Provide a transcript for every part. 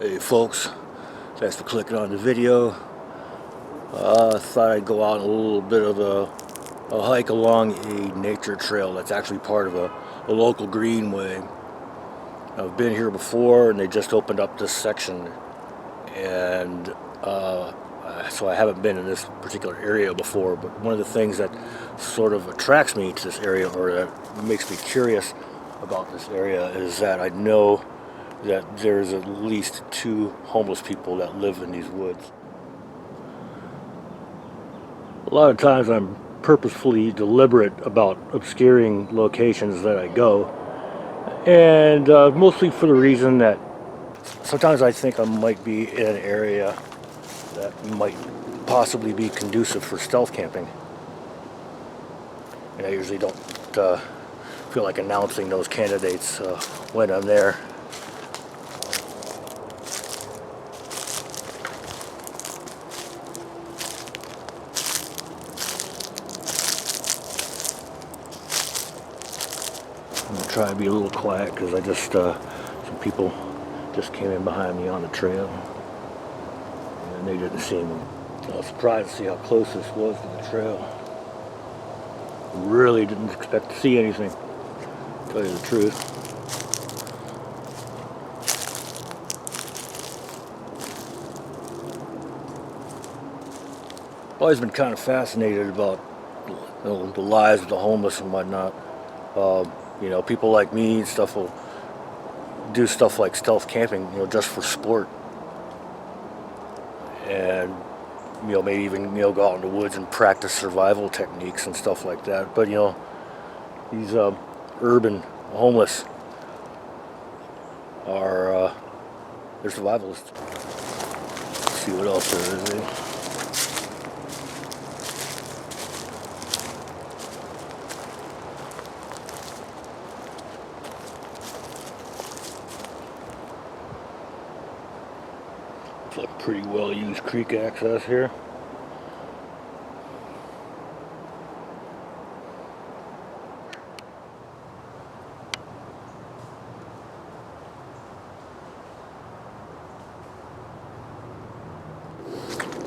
Hey folks, thanks for clicking on the video. I thought I'd go out on a little bit of a hike along a nature trail that's actually part of a local greenway. I've been here before and they just opened up this section, and so I haven't been in this particular area before, but one of the things that sort of attracts me to this area, or that makes me curious about this area, is that I know that there's at least 2 homeless people that live in these woods. A lot of times I'm purposefully deliberate about obscuring locations that I go, and mostly for the reason that sometimes I think I might be in an area that might possibly be conducive for stealth camping, and I usually don't feel like announcing those candidates when I'm there. I'm gonna try to be a little quiet because I just some people just came in behind me on the trail and they didn't see me. I was surprised to see how close this was to the trail. Really didn't expect to see anything, to tell you the truth. I've always been kind of fascinated about the lives of the homeless and whatnot. People like me and stuff will do stuff like stealth camping, just for sport. And, maybe even, go out in the woods and practice survival techniques and stuff like that. But, these urban homeless are, they're survivalists. Let's see what else there is, eh? It's a pretty well used creek access here.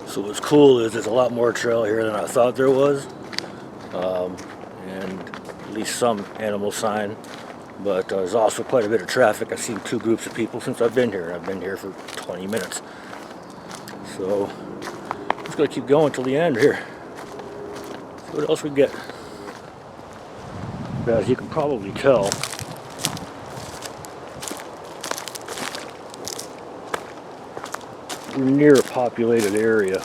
So what's cool is there's a lot more trail here than I thought there was, and at least some animal sign. But there's also quite a bit of traffic. I've seen 2 groups of people since I've been here. I've been here for 20 minutes. So I'm just going to keep going till the end here. See what else we get. As you can probably tell, we're near a populated area.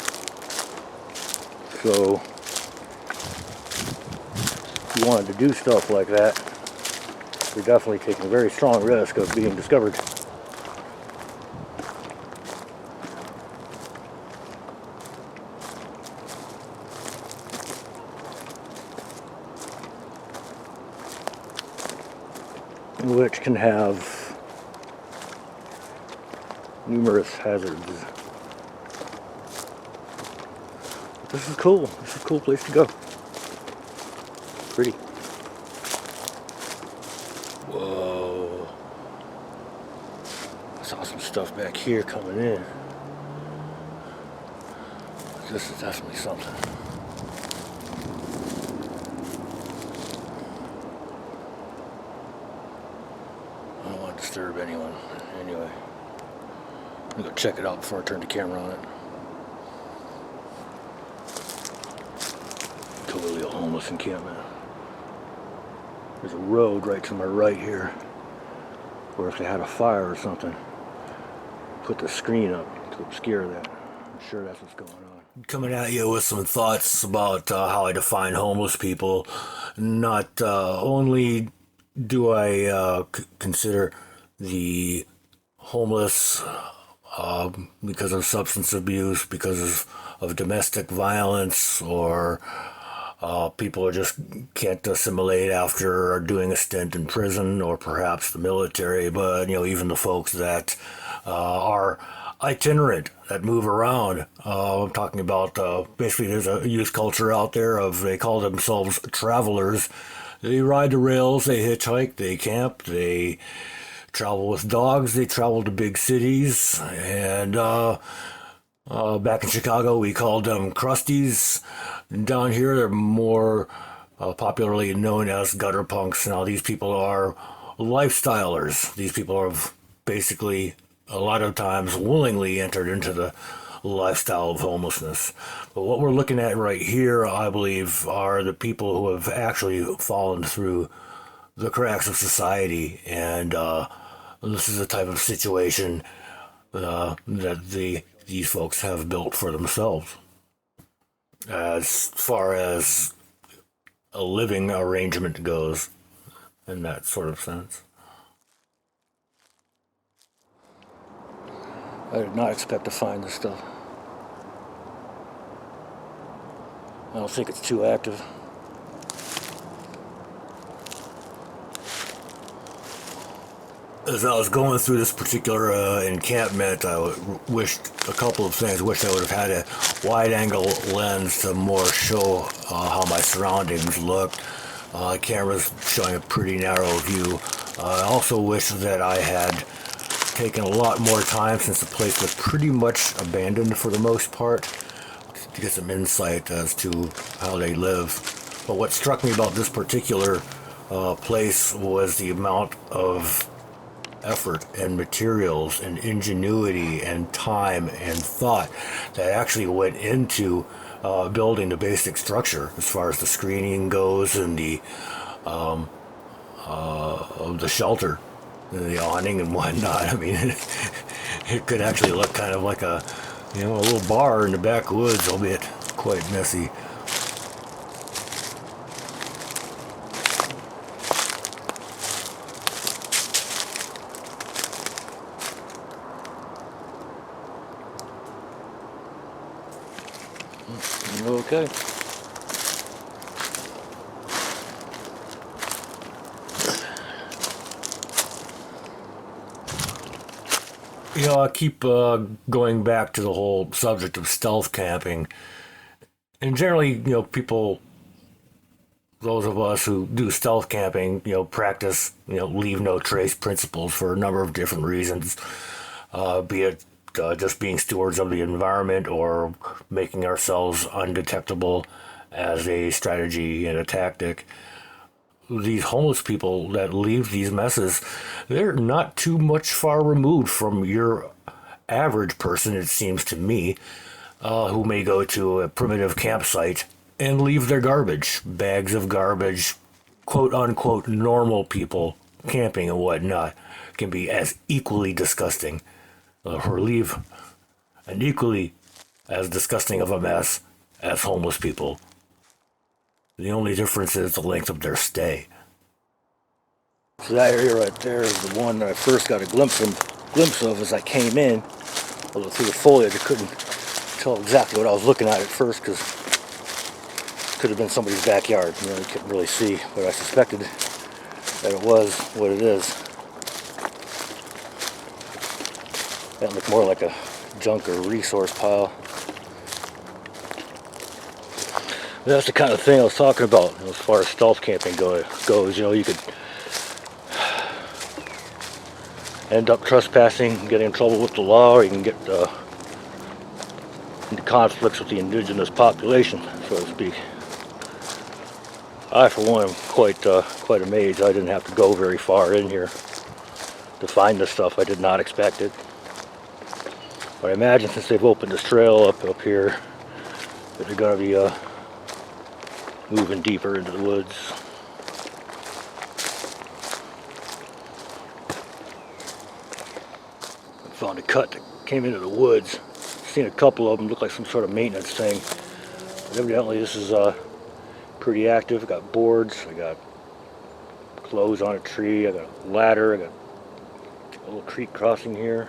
So if you wanted to do stuff like that, you're definitely taking a very strong risk of being discovered. Which can have numerous hazards. This is cool. This is a cool place to go. Pretty. Whoa. I saw some stuff back here coming in. This is definitely something. I don't want to disturb anyone. Anyway, I'm gonna go check it out before I turn the camera on it. Totally a homeless encampment. There's a road right to my right here, where if they had a fire or something, put the screen up to obscure that. I'm sure that's what's going on. Coming at you with some thoughts about how I define homeless people. Not only do I consider the homeless because of substance abuse, because of domestic violence, or people who just can't assimilate after doing a stint in prison or perhaps the military, but even the folks that are itinerant, that move around. I'm talking about basically there's a youth culture out there of, they call themselves travelers. They ride the rails, they hitchhike, they camp, they travel with dogs. They travel to big cities, and back in Chicago, we called them crusties. Down here, they're more popularly known as gutter punks. Now, these people are lifestylers. These people have basically, a lot of times, willingly entered into the lifestyle of homelessness. But what we're looking at right here, I believe, are the people who have actually fallen through the cracks of society, and this is the type of situation that these folks have built for themselves. As far as a living arrangement goes, in that sort of sense. I did not expect to find this stuff. I don't think it's too active. As I was going through this particular encampment, I wished a couple of things. Wished I would have had a wide-angle lens to more show how my surroundings looked. The camera's showing a pretty narrow view. I also wish that I had taken a lot more time, since the place was pretty much abandoned for the most part, to get some insight as to how they live. But what struck me about this particular place was the amount of effort and materials and ingenuity and time and thought that actually went into building the basic structure, as far as the screening goes, and the shelter, the awning and whatnot. I mean, it could actually look kind of like a little bar in the backwoods, albeit quite messy. Okay. I keep going back to the whole subject of stealth camping. And generally, people, those of us who do stealth camping, practice, leave no trace principles for a number of different reasons, be it just being stewards of the environment, or making ourselves undetectable as a strategy and a tactic. These homeless people that leave these messes, they're not too much far removed from your average person, it seems to me, who may go to a primitive campsite and leave their garbage, bags of garbage. Quote unquote normal people camping and whatnot can be as equally disgusting, or leave an equally as disgusting of a mess as homeless people. The only difference is the length of their stay. So that area right there is the one that I first got a glimpse of as I came in. Although through the foliage I couldn't tell exactly what I was looking at first, because it could have been somebody's backyard. You couldn't really see, but I suspected that it was what it is. That looked more like a junk or resource pile. That's the kind of thing I was talking about as far as stealth camping goes. You could end up trespassing, getting in trouble with the law, or you can get into conflicts with the indigenous population, so to speak. I, for one, am quite amazed. I didn't have to go very far in here to find this stuff. I did not expect it. But I imagine since they've opened this trail up here, that they're going to be moving deeper into the woods. I found a cut that came into the woods. Seen a couple of them, look like some sort of maintenance thing. But evidently this is pretty active. I got boards, I got clothes on a tree, I got a ladder, I got a little creek crossing here.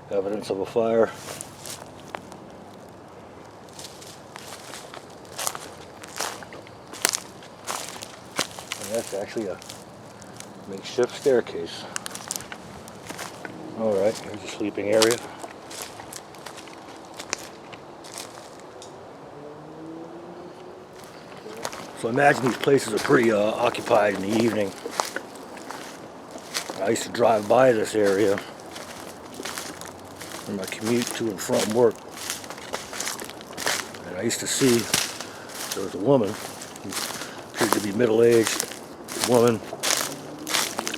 Evidence of a fire. That's actually a makeshift staircase. Alright, here's a sleeping area. So I imagine these places are pretty occupied in the evening. I used to drive by this area on my commute to and from work. And I used to see there was a woman, who appeared to be middle-aged woman,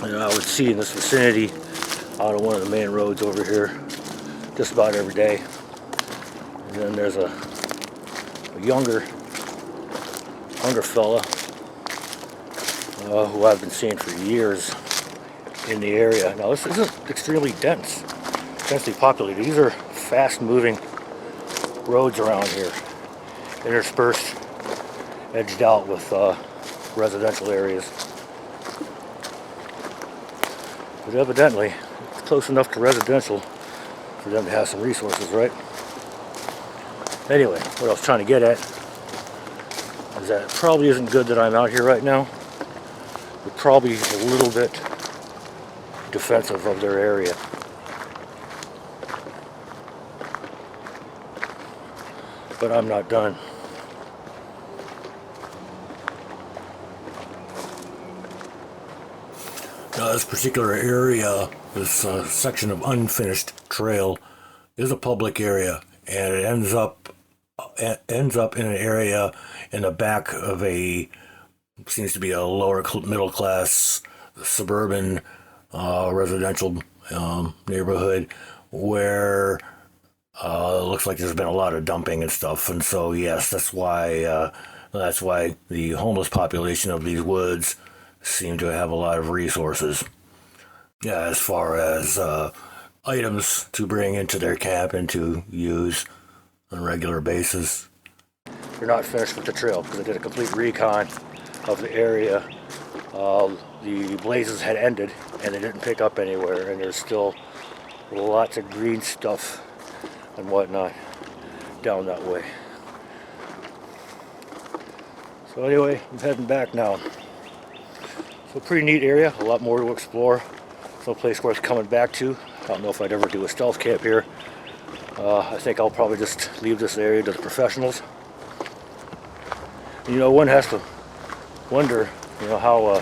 and I would see in this vicinity out on one of the main roads over here just about every day. And then there's a younger fella who I've been seeing for years in the area. Now this isn't extremely densely populated. These are fast-moving roads around here, interspersed, edged out with residential areas. But evidently, it's close enough to residential for them to have some resources, right? Anyway, what I was trying to get at is that it probably isn't good that I'm out here right now. They're probably a little bit defensive of their area. But I'm not done. Now this particular area, this section of unfinished trail, is a public area, and it ends up in an area in the back of seems to be a lower middle class suburban residential neighborhood where it looks like there's been a lot of dumping and stuff. And so yes, that's why the homeless population of these woods seem to have a lot of resources, yeah, as far as items to bring into their camp and to use on a regular basis. We're not finished with the trail because I did a complete recon of the area. The blazes had ended and they didn't pick up anywhere, and there's still lots of green stuff and whatnot down that way. So anyway, I'm heading back now. So pretty neat area, a lot more to explore. It's no place worth coming back to. I don't know if I'd ever do a stealth camp here. I think I'll probably just leave this area to the professionals. You know, one has to wonder, how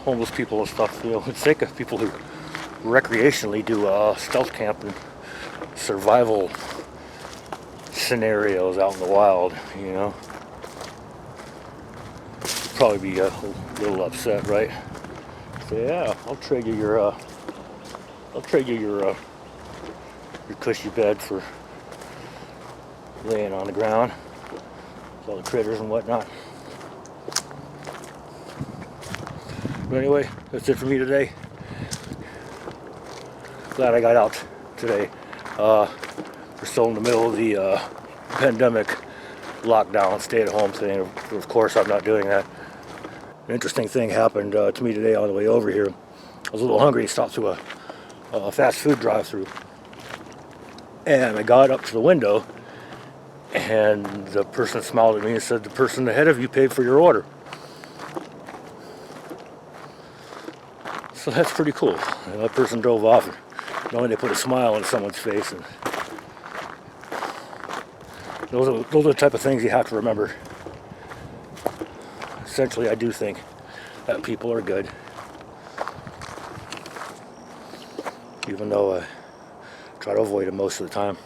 homeless people and stuff, would think of people who recreationally do stealth camp and survival scenarios out in the wild, Probably be a little upset, right? So yeah, I'll trade you your cushy bed for laying on the ground with all the critters and whatnot. But anyway, that's it for me today. Glad I got out today. We're still in the middle of the pandemic lockdown, stay-at-home thing. Of course, I'm not doing that. An interesting thing happened to me today on the way over here. I was a little hungry, stopped to a fast food drive-thru, and I got up to the window, and the person smiled at me and said, "The person ahead of you paid for your order." So that's pretty cool. And that person drove off, and knowing they put a smile on someone's face, and those are the type of things you have to remember. Essentially, I do think that people are good, even though I try to avoid them most of the time.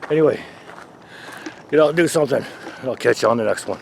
Anyway, get out and do something, and I'll catch you on the next one.